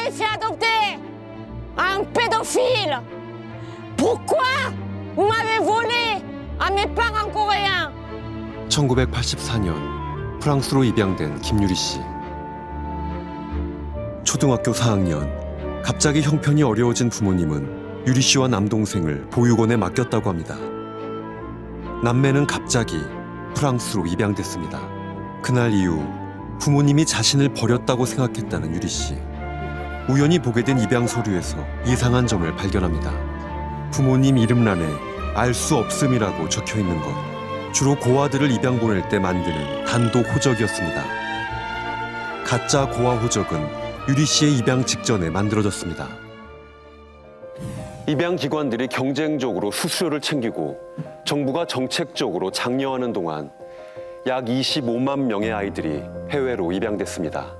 laissé adopter un pédophile. Pourquoi vous m'avez volé à mes parents coréens? 1984년 프랑스로 입양된 김유리 씨. 초등학교 4학년, 갑자기 형편이 어려워진 부모님은 유리 씨와 남동생을 보육원에 맡겼다고 합니다. 남매는 갑자기 프랑스로 입양됐습니다. 그날 이후 부모님이 자신을 버렸다고 생각했다는 유리 씨. 우연히 보게 된 입양 서류에서 이상한 점을 발견합니다. 부모님 이름란에 알 수 없음이라고 적혀 있는 것. 주로 고아들을 입양 보낼 때 만드는 단독 호적이었습니다. 가짜 고아 호적은 유리 씨의 입양 직전에 만들어졌습니다. 입양 기관들이 경쟁적으로 수수료를 챙기고 정부가 정책적으로 장려하는 동안 약 25만 명의 아이들이 해외로 입양됐습니다.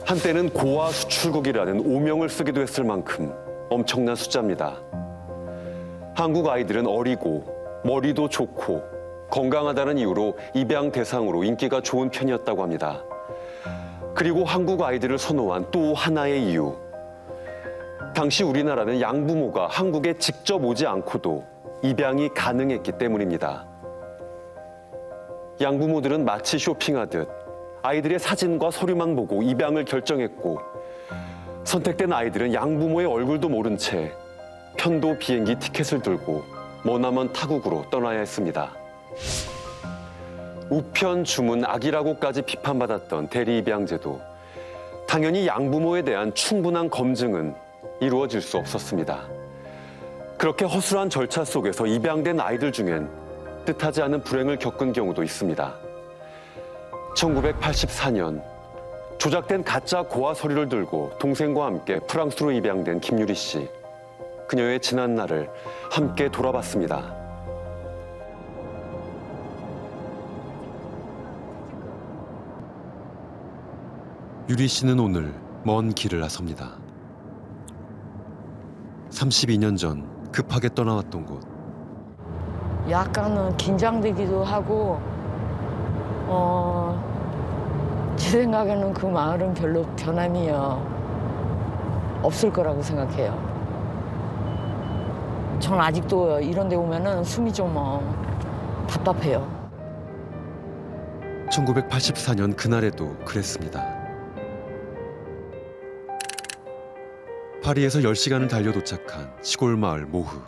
한때는 고아 수출국이라는 오명을 쓰기도 했을 만큼 엄청난 숫자입니다. 한국 아이들은 어리고 머리도 좋고 건강하다는 이유로 입양 대상으로 인기가 좋은 편이었다고 합니다. 그리고 한국 아이들을 선호한 또 하나의 이유. 당시 우리나라는 양부모가 한국에 직접 오지 않고도 입양이 가능했기 때문입니다. 양부모들은 마치 쇼핑하듯 아이들의 사진과 서류만 보고 입양을 결정했고, 선택된 아이들은 양부모의 얼굴도 모른 채 편도 비행기 티켓을 들고 머나먼 타국으로 떠나야 했습니다. 우편 주문 악이라고까지 비판받았던 대리 입양제도, 당연히 양부모에 대한 충분한 검증은 이루어질 수 없었습니다. 그렇게 허술한 절차 속에서 입양된 아이들 중엔 뜻하지 않은 불행을 겪은 경우도 있습니다. 1984년 조작된 가짜 고아 서류를 들고 동생과 함께 프랑스로 입양된 김유리 씨. 그녀의 지난 날을 함께 돌아봤습니다. 유리 씨는 오늘 먼 길을 나섭니다. 32년 전 급하게 떠나왔던 곳. 약간은 긴장되기도 하고, 제 생각에는 그 마을은 별로 변함이 없을 거라고 생각해요. 전 아직도 이런 데 오면은 숨이 좀 답답해요. 1984년 그날에도 그랬습니다. 파리에서 10시간을 달려 도착한 시골 마을 모흐.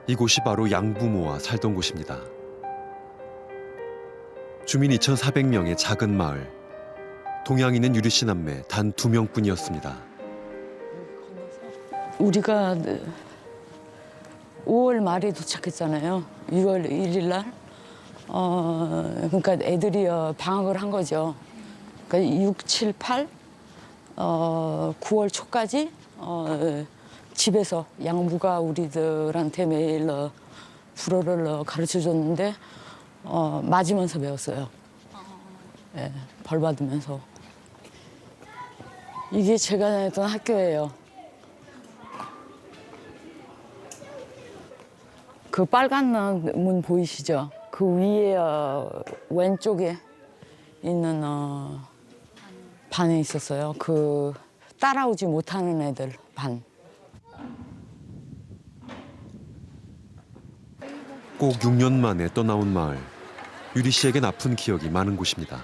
이곳이 바로 양부모와 살던 곳입니다. 주민 2,400명의 작은 마을. 동양인은 유리 씨 남매 단 2명뿐이었습니다. 우리가 5월 말에 도착했잖아요. 6월 1일 날. 그러니까 애들이 방학을 한 거죠. 그러니까 6, 7, 8, 9월 초까지 집에서 양부가 우리들한테 매일 불어를 가르쳐 줬는데 맞으면서 배웠어요. 예, 벌 받으면서. 이게 제가 다녔던 학교예요. 그 빨간 문 보이시죠? 그 위에 왼쪽에 있는 반에 있었어요. 그 따라오지 못하는 애들 반. 꼭 6년 만에 떠나온 마을. 유리 씨에겐 아픈 기억이 많은 곳입니다.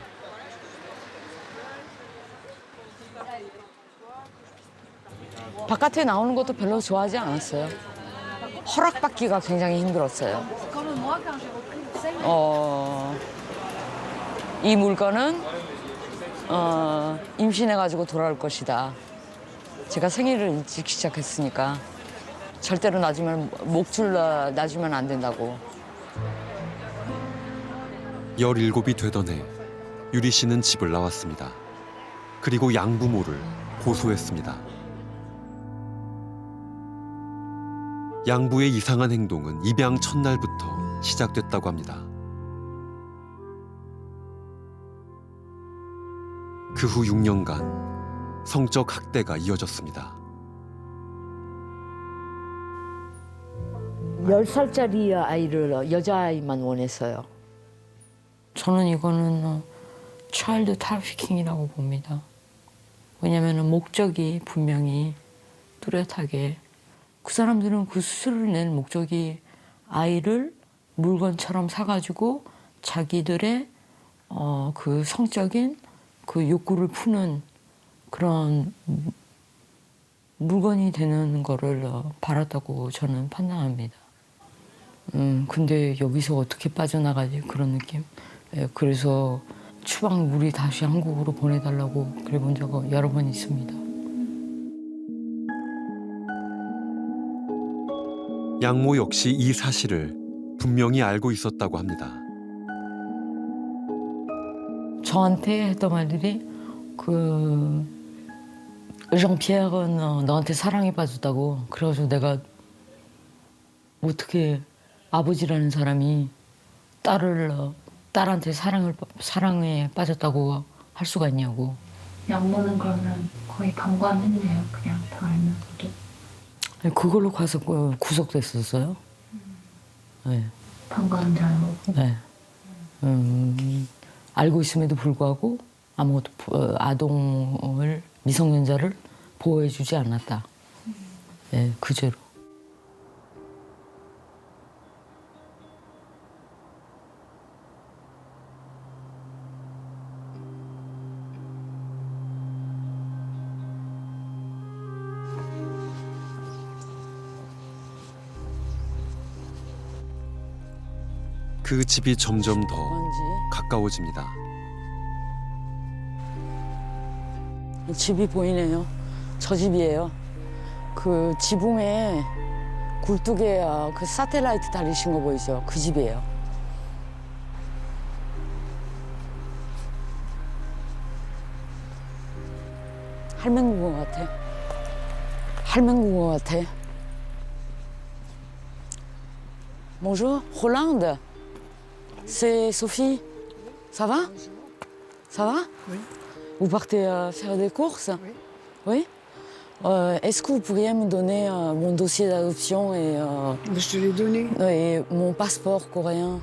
바깥에 나오는 것도 별로 좋아하지 않았어요. 허락받기가 굉장히 힘들었어요. 이 물건은 임신해가지고 돌아올 것이다. 제가 생일을 일찍 시작했으니까 절대로 목줄 놔주면 안 된다고. 17이 되던 해 유리 씨는 집을 나왔습니다. 그리고 양부모를 고소했습니다. 양부의 이상한 행동은 입양 첫날부터 시작됐다고 합니다. 그 후 6년간 성적 학대가 이어졌습니다. 10살짜리 아이를 여자아이만 원했어요. 저는 이거는 차일드 트래피킹이라고 봅니다. 왜냐면은 목적이 분명히 뚜렷하게 그 사람들은 그 수술을 낸 목적이 아이를 물건처럼 사가지고 자기들의 그 성적인 그 욕구를 푸는 그런 물건이 되는 거를 바랐다고 저는 판단합니다. 근데 여기서 어떻게 빠져나가지 그런 느낌. 예, 그래서 추방 우리 다시 한국으로 보내달라고 그래본 적은 여러 번 있습니다. 양모 역시 이 사실을 분명히 알고 있었다고 합니다. 저한테 했던 말들이 그 정피에르는 너한테 사랑에 빠졌다고. 그래가지고 내가 어떻게 아버지라는 사람이 딸한테 사랑에 빠졌다고 할 수가 있냐고. 양모는 그러면 거의 방관했네요. 그냥 다 알면서도. 그걸로 가서 구속됐었어요. 네. 방관한 줄 알고. 네. 알고 있음에도 불구하고 아무것도 아동을 미성년자를 보호해주지 않았다. 네, 그제로. 그 집이 점점 더 뭔지. 가까워집니다. 집이 보이네요. 저 집이에요. 그 지붕에 굴뚝에 그 사텔라이트 달리신 거 보이죠? 그 집이에요. 할맹구가 같아. 할맹구가 같아. Bonjour, Rolande. C'est Sophie. Ça va? Ça va? Oui. Vous partez faire des courses? Oui. Oui? Est-ce que vous pourriez me donner mon dossier d'adoption Je te l'ai donné. et mon passeport coréen?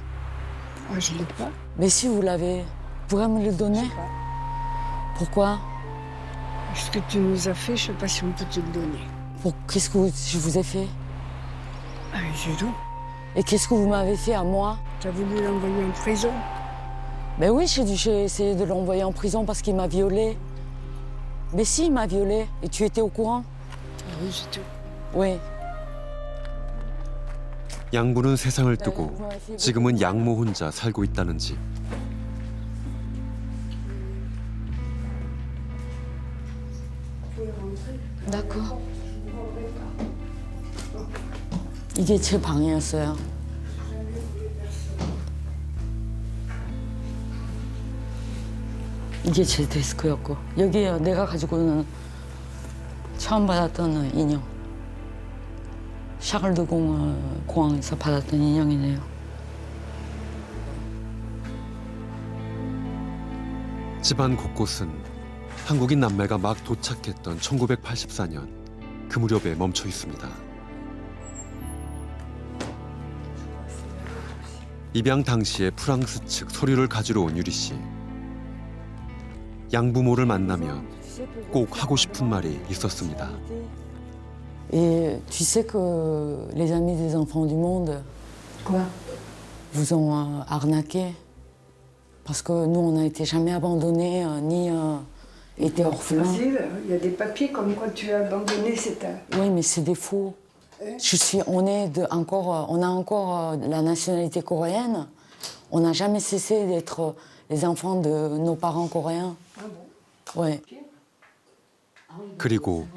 Ah, je l'ai pas. Mais si vous l'avez, vous pourrez me le Je donner? sais pas. Pourquoi? Ce que tu nous as fait, je sais pas si on peut te le donner. Qu'est-ce que je vous ai fait? Ah, mais c'est tout. Et qu'est-ce que vous m'avez fait à moi? Tu as voulu l'envoyer en prison. Mais oui, j'ai essayé de l'envoyer en prison parce qu'il m'a violée. Mais si, il m'a violée. Et tu étais au courant? Ah oui, c'est tout. Oui. 양부는 세상을 뜨고 지금은 양모 혼자 살고 있다는 집. D'accord. 이게 제 방이었어요. 이게 제 데스크였고 여기에 내가 가지고는 처음 받았던 인형. 샤를드공 공항에서 받았던 인형이네요. 집안 곳곳은 한국인 남매가 막 도착했던 1984년 그 무렵에 멈춰 있습니다. 입양 당시에 프랑스 측 서류를 가지러 온 유리 씨. 양부모를 만나면 꼭 하고 싶은 말이 있었습니다. Et tu sais que les amis des enfants du monde Quoi? vous ont arnaqué parce que nous on n'a été jamais abandonnés ni été orphelins. Facile. Il y a des papiers comme quoi tu as abandonné cet âge. Oui, mais c'est des faux. On a encore la nationalité coréenne. On n'a jamais cessé d'être les enfants de nos parents coréens. Ah bon? Ouais. 그리고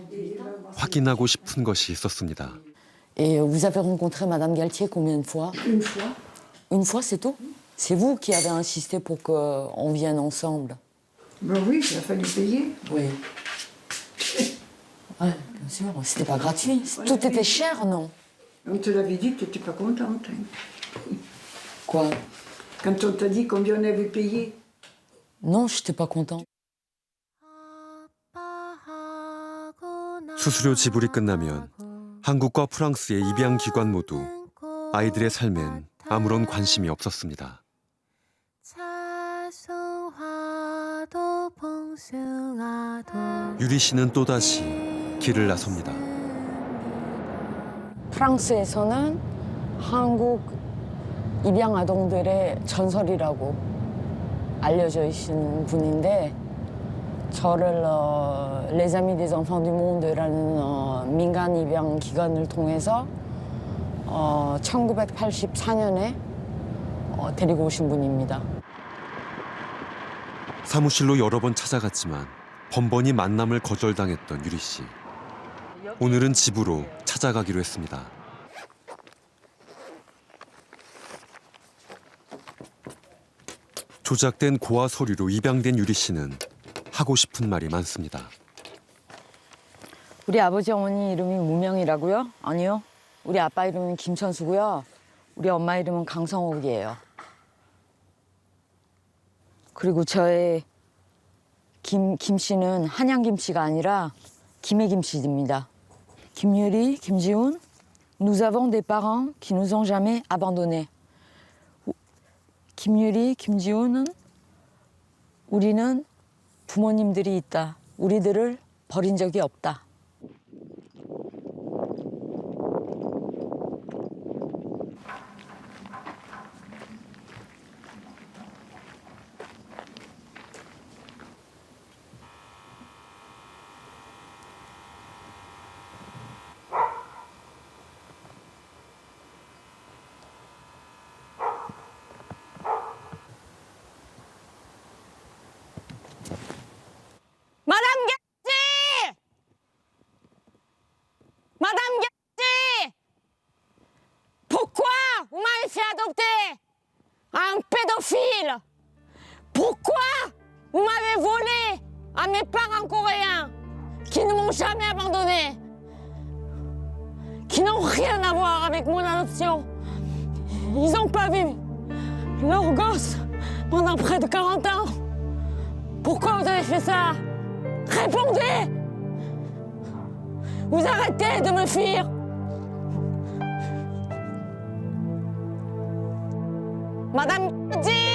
확인하고 싶은 것이 있었습니다. Et vous avez rencontré Madame Galtier combien de fois? Une fois. Une fois, c'est tout? C'est vous qui avez insisté pour qu'on vienne ensemble? Ben oui, il a fallu payer. Oui. Ouais, bien sûr. C'était pas gratuit. Tout était cher, non? On te l'avait dit, tu n'étais pas contente. Hein. Quoi? Quand on t'a dit combien on avait payé. Non, j'étais pas content. 수수료 지불이 끝나면 한국과 프랑스의 입양 기관 모두 아이들의 삶엔 아무런 관심이 없었습니다. 차송화도 봉숭아 유리 씨는 또다시 길을 나섭니다. 프랑스에서는 한국 입양 아동들의 전설이라고 알려져 있는 분인데 저를 Les Amis des Enfants du Monde라는 민간 입양 기관을 통해서 1984년에 데리고 오신 분입니다. 사무실로 여러 번 찾아갔지만 번번이 만남을 거절당했던 유리 씨. 오늘은 집으로 찾아가기로 했습니다. 조작된 고아 서류로 입양된 유리 씨는 하고 싶은 말이 많습니다. 우리 아버지 어머니 이름이 무명이라고요? 아니요. 우리 아빠 이름은 김천수고요. 우리 엄마 이름은 강성옥이에요. 그리고 저의 김씨는 한양김씨가 아니라 김해김씨입니다. 김유리, 김지훈, nous avons des parents qui nous ont jamais abandonnés. 김유리, 김지훈은 우리는 부모님들이 있다. 우리들을 버린 적이 없다. Madame Gatti! Madame Gatti! Pourquoi vous m'avez fait adopter un pédophile? Pourquoi vous m'avez volé à mes parents coréens qui ne m'ont jamais abandonné? Qui n'ont rien à voir avec mon adoption. Ils n'ont pas vu leur gosse pendant près de 40 ans. Pourquoi vous avez fait ça? Répondez! Vous arrêtez de me fuir! Madame Gatti!